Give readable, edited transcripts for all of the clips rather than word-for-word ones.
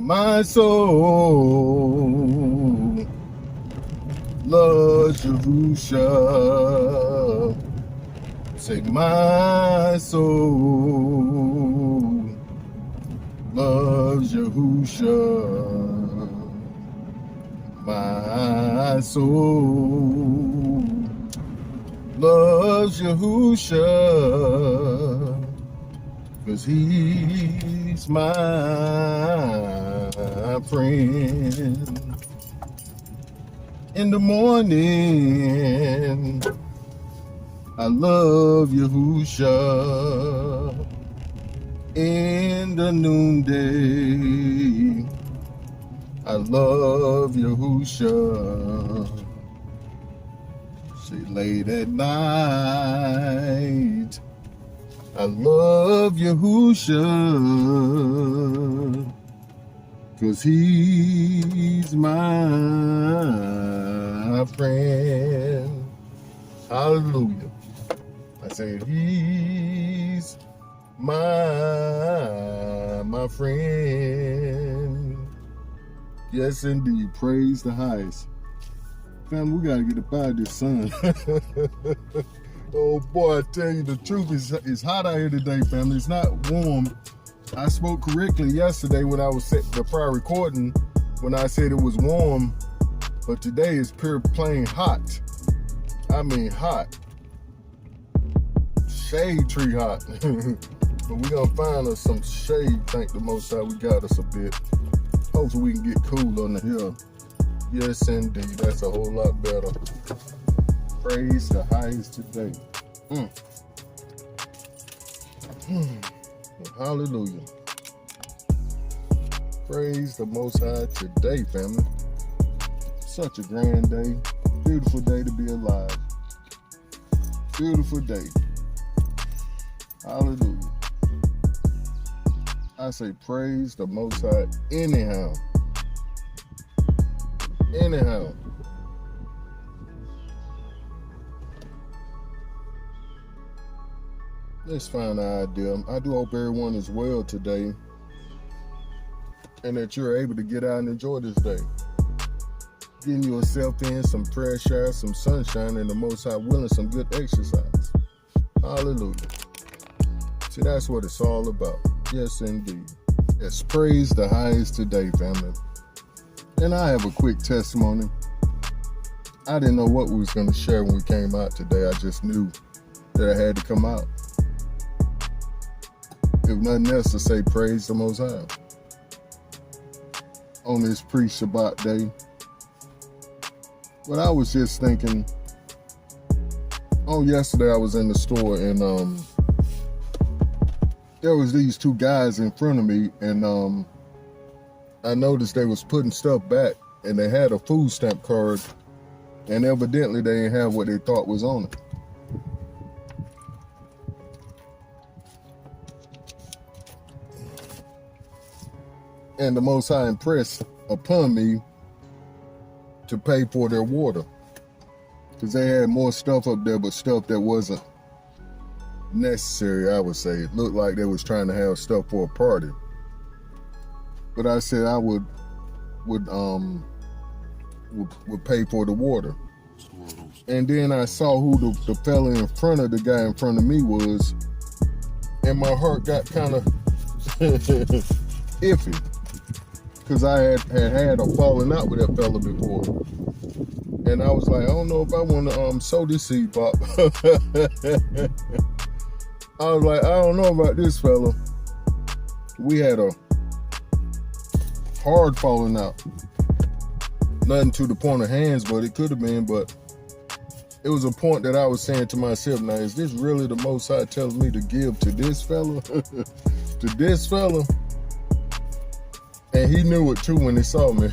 My soul loves Yahusha. Say, my soul loves Yahusha. My soul loves Yahusha. 'Cause he's my friend. In the morning, I love Yahusha. In the noonday, I love Yahusha. Say late at night, I love Yahusha. 'Cause he's my friend. Hallelujah. I said he's my friend. Yes, indeed. Praise the highest. Fam, we gotta get up out of this sun. Oh boy, I tell you the truth, it's hot out here today, family. It's not warm. I spoke correctly yesterday when I was set the prior recording when I said it was warm, but today is pure plain hot. I mean hot. Shade tree hot. But we gonna find us some shade. Thank the Most High we got us a bit. Hopefully we can get cool on the hill. Yes indeed, that's a whole lot better. Praise the highest today. Hallelujah. Praise the Most High today, family. Such a grand day. Beautiful day to be alive. Beautiful day. Hallelujah. I say praise the Most High anyhow. Anyhow. Let's find an idea. I do hope everyone is well today and that you're able to get out and enjoy this day. Getting yourself in some fresh air, some sunshine, and the Most High willing, some good exercise. Hallelujah. See, that's what it's all about. Yes, indeed. Let's praise the highest today, family. And I have a quick testimony. I didn't know what we was going to share when we came out today. I just knew that I had to come out. If nothing else to say, praise the Most High. On this pre-Shabbat day. But I was just thinking, yesterday I was in the store and there was these two guys in front of me and I noticed they was putting stuff back and they had a food stamp card and evidently they didn't have what they thought was on it. And the Most High impressed upon me to pay for their water. Because they had more stuff up there, but stuff that wasn't necessary, I would say. It looked like they was trying to have stuff for a party. But I said I would pay for the water. And then I saw who the fella in front of the guy in front of me was. And my heart got kind of iffy. Because I had a falling out with that fella before. And I was like, I don't know if I want to sow this seed, Pop. I was like, I don't know about this fella. We had a hard falling out. Nothing to the point of hands, but it could have been. But it was a point that I was saying to myself, now, is this really the Most High telling me to give to this fella? To this fella? And he knew it too when he saw me.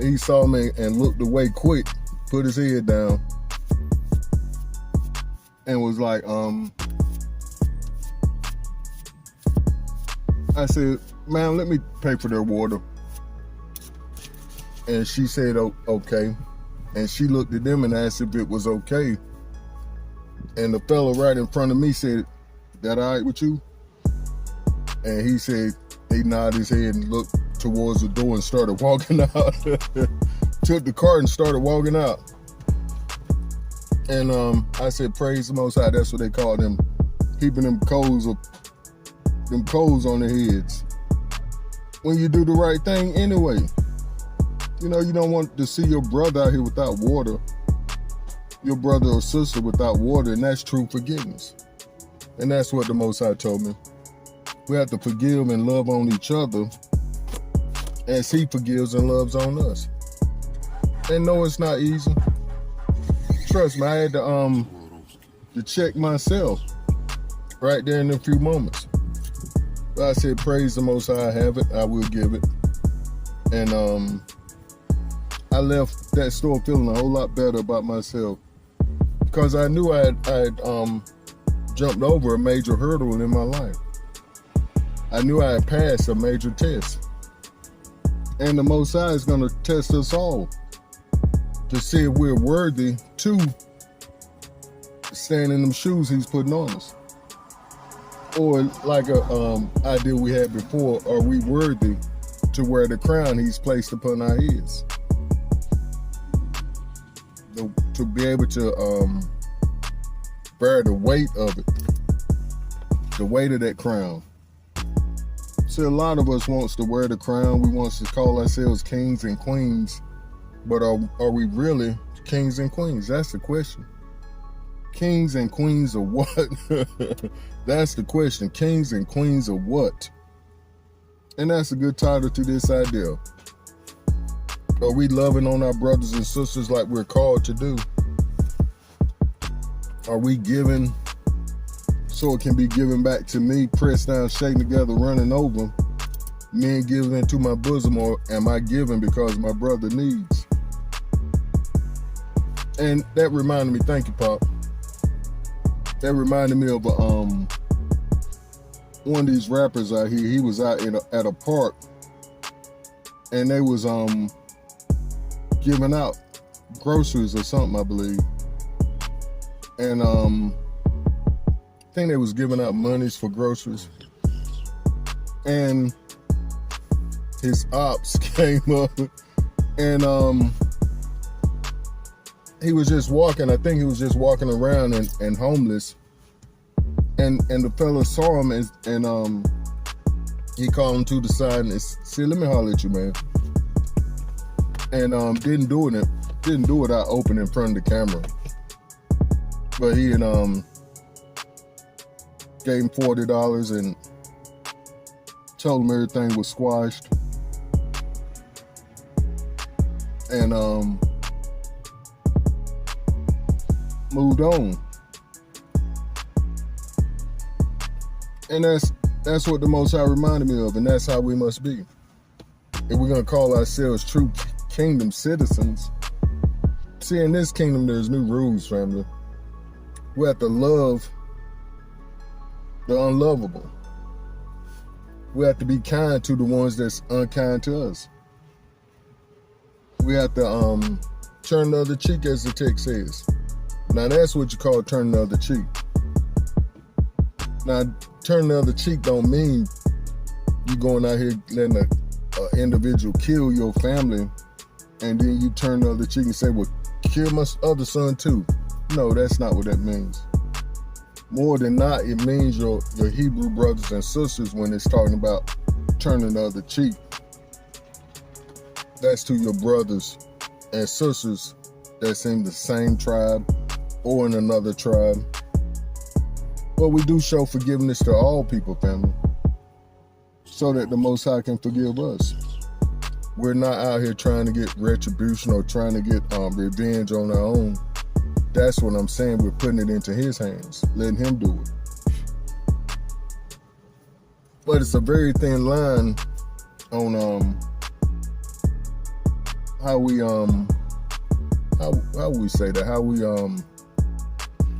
He saw me and looked away quick, put his head down, and was like, I said, ma'am, let me pay for their water. And she said, okay. And she looked at them and asked if it was okay. And the fellow right in front of me said, that all right with you? And he said, He nodded his head and looked towards the door and started walking out. Took the cart and started walking out. And I said, praise the Most High. That's what they call them, keeping them coals on their heads. When you do the right thing anyway. You know, you don't want to see your brother out here without water, your brother or sister without water, and that's true forgiveness. And that's what the Most High told me. We have to forgive and love on each other as He forgives and loves on us. And no, it's not easy. Trust me, I had to check myself right there in a few moments. But I said, praise the Most High, I have it, I will give it. And I left that store feeling a whole lot better about myself because I knew I had jumped over a major hurdle in my life. I knew I had passed a major test. And the Most High is going to test us all to see if we're worthy to stand in them shoes He's putting on us. Or like a idea we had before, are we worthy to wear the crown He's placed upon our heads? To be able to bear the weight of it, the weight of that crown. See, a lot of us wants to wear the crown. We wants to call ourselves kings and queens, but are we really kings and queens? That's the question. Kings and queens of what? That's the question. Kings and queens of what? And that's a good title to this idea. Are we loving on our brothers and sisters like we're called to do? Are we giving so it can be given back to me, pressed down, shaken together, running over, men giving into my bosom, or am I giving because my brother needs? And that reminded me, thank you, Pop. That reminded me of one of these rappers out here. He was out at a park, and they was giving out groceries or something, I believe. And I think they was giving out monies for groceries. And his ops came up, and he was just walking. I think he was just walking around and homeless. And the fella saw him and he called him to the side and said, "Let me holler at you, man." And didn't do it out open in front of the camera. But he had gave him $40 and told him everything was squashed. And moved on. And that's what the Most High reminded me of, and that's how we must be. If we're gonna call ourselves true kingdom citizens, see, in this kingdom there's new rules, family. We have to love the unlovable. We have to be kind to the ones that's unkind to us. We have to turn the other cheek, as the text says. Now that's what you call turn the other cheek. Now, turn the other cheek don't mean you going out here letting an individual kill your family, and then you turn the other cheek and say, well, kill my other son too. No, that's not what that means. More than not, it means your Hebrew brothers and sisters when it's talking about turning the other cheek. That's to your brothers and sisters that's in the same tribe or in another tribe. But we do show forgiveness to all people, family, so that the Most High can forgive us. We're not out here trying to get retribution or trying to get revenge on our own. That's what I'm saying. We're putting it into His hands, letting Him do it. But it's a very thin line on how we how we say that, how we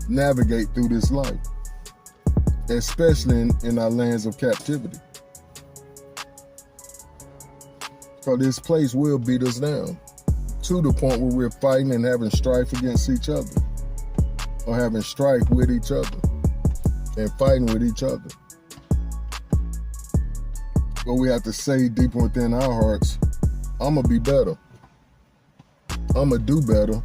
navigate through this life, especially in our lands of captivity. So this place will beat us down to the point where we're fighting and having strife against each other, or having strife with each other and fighting with each other. But we have to say deep within our hearts, I'm going to be better. I'm going to do better.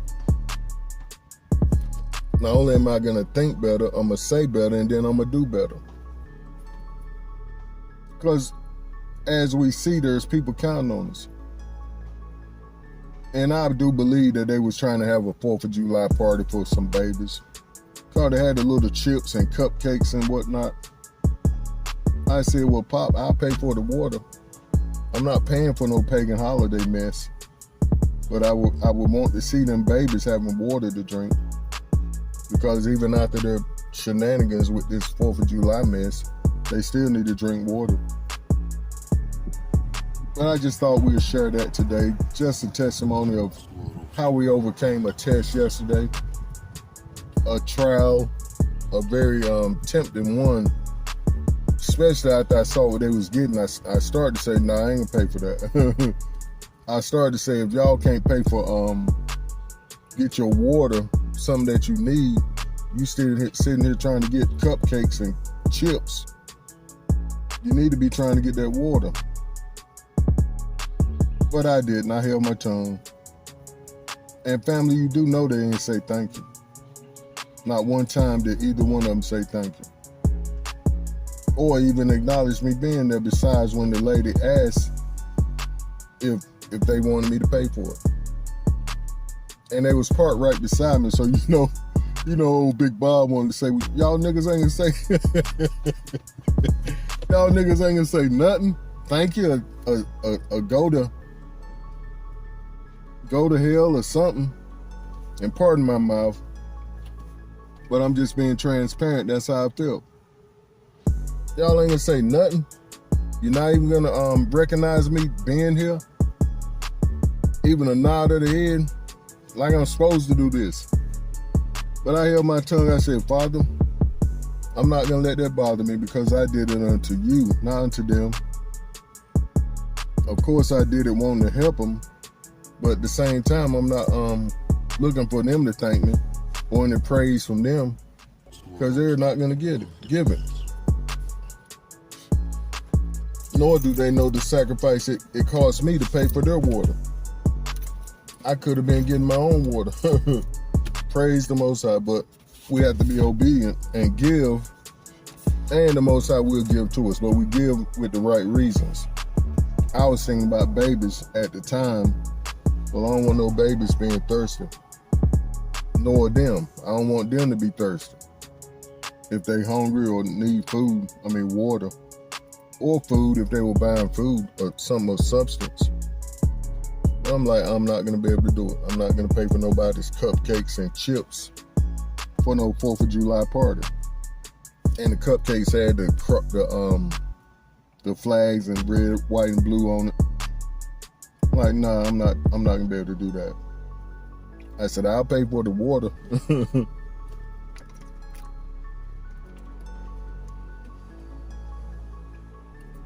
Not only am I going to think better, I'm going to say better, and then I'm going to do better. Because as we see, there's people counting on us. And I do believe that they was trying to have a 4th of July party for some babies. Because they had the little chips and cupcakes and whatnot. I said, well, Pop, I'll pay for the water. I'm not paying for no pagan holiday mess. But I would want to see them babies having water to drink. Because even after their shenanigans with this 4th of July mess, they still need to drink water. But I just thought we would share that today. Just a testimony of how we overcame a test yesterday. A trial, a very tempting one. Especially after I saw what they was getting, I started to say, nah, I ain't gonna pay for that. I started to say, if y'all can't pay for get your water, something that you need, you still sitting here trying to get cupcakes and chips. You need to be trying to get that water. But I didn't. I held my tongue. And family, you do know they didn't say thank you. Not one time did either one of them say thank you. Or even acknowledge me being there, besides when the lady asked if they wanted me to pay for it. And they was parked right beside me, so old Big Bob wanted to say, y'all niggas ain't gonna say y'all niggas ain't gonna say nothing. Thank you, go to hell or something. And pardon my mouth, but I'm just being transparent. That's how I feel. Y'all ain't gonna say nothing. You're not even gonna recognize me being here. Even a nod of the head, like I'm supposed to do this. But I held my tongue. I said, Father, I'm not gonna let that bother me, because I did it unto you, not unto them. Of course I did it wanting to help them, but at the same time, I'm not looking for them to thank me or any praise from them, because they're not gonna give it. Nor do they know the sacrifice it cost me to pay for their water. I could have been getting my own water. Praise the Most High, but we have to be obedient and give, and the Most High will give to us, but we give with the right reasons. I was thinking about babies at the time. Well, I don't want no babies being thirsty, nor them. I don't want them to be thirsty. If they hungry or need food, water, or food if they were buying food or something of substance. I'm like, I'm not gonna be able to do it. I'm not gonna pay for nobody's cupcakes and chips for no 4th of July party. And the cupcakes had the flags and red, white, and blue on it. I'm like, nah, I'm not gonna be able to do that. I said, I'll pay for the water.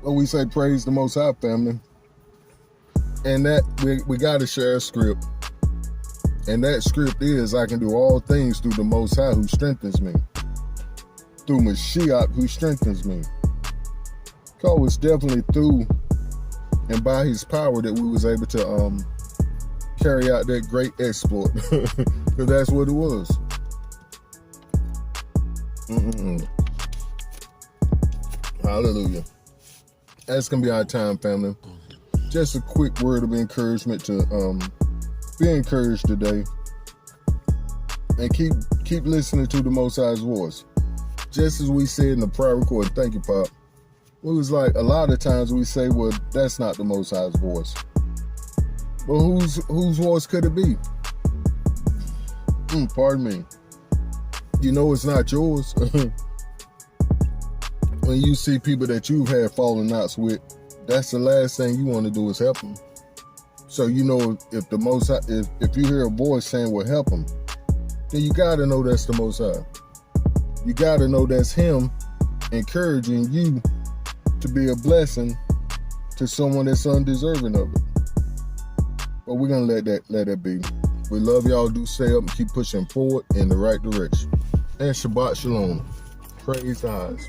Well, we say praise the Most High, family. And that we got to share a script. And that script is, I can do all things through the Most High who strengthens me. Through Mashiach who strengthens me. Because it's definitely through and by his power that we was able to carry out that great exploit. Because that's what it was. Hallelujah. That's going to be our time, family. Just a quick word of encouragement to be encouraged today. And keep listening to the Most High's voice. Just as we said in the prior recording, thank you, Pop. It was like a lot of times we say, well, that's not the Most High's voice. But whose voice could it be? Pardon me. You know it's not yours. When you see people that you've had falling outs with, that's the last thing you want to do is help them. So you know, if the Most High, if you hear a voice saying, well, help them, then you got to know that's the Most High. You got to know that's him encouraging you to be a blessing to someone that's undeserving of it. But we're going to let that be. We love y'all. Do stay up and keep pushing forward in the right direction. And Shabbat Shalom. Praise the highest.